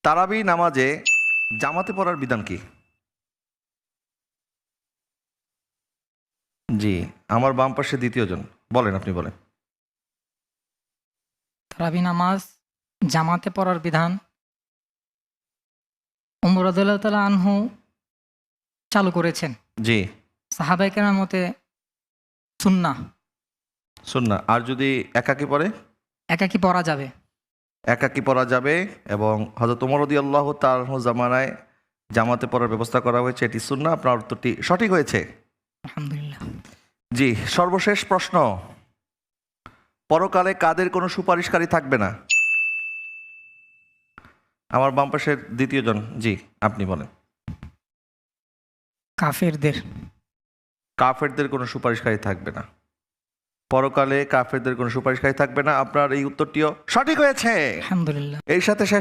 তারাবি নামাজে জামাতে পড়ার বিধান কি? জি, আমার বাম পাশে দ্বিতীয় জন। বলেন, আপনি বলেন। তারাবি নামাজ জামাতে পড়ার বিধান উমর রাদিয়াল্লাহু তাআলা আনহু চালু করেছেন। জি, সাহাবায়ে কেরামের মতে সুন্নাহ, সুন্নাহ। আর যদি একাকী পড়ে? একাকী পড়া যাবে। একাকী পড়া যাবে, এবং হযরত ওমর রাদিয়াল্লাহু তাআলা আনহু জামানায় জামাতে পড়ার ব্যবস্থা করা হয়েছে, এটি সুন্নাহ। আপনার উত্তরটি সঠিক হয়েছে। আলহামদুলিল্লাহ। জি, সর্বশেষ প্রশ্ন। পরকালে কাদের কোনো সুপারিশকারী থাকবে না? আমার বাম পাশের দ্বিতীয় জন। জি, আপনি বলেন। কাফেরদের। কাফেরদের কোনো সুপারিশকারী থাকবে না। পরকালে কাফেরদের কোনো সুপারিশকারী থাকবে না। আপনার এই উত্তরটিও সঠিক হয়েছে। আলহামদুলিল্লাহ। এর সাথে শেষ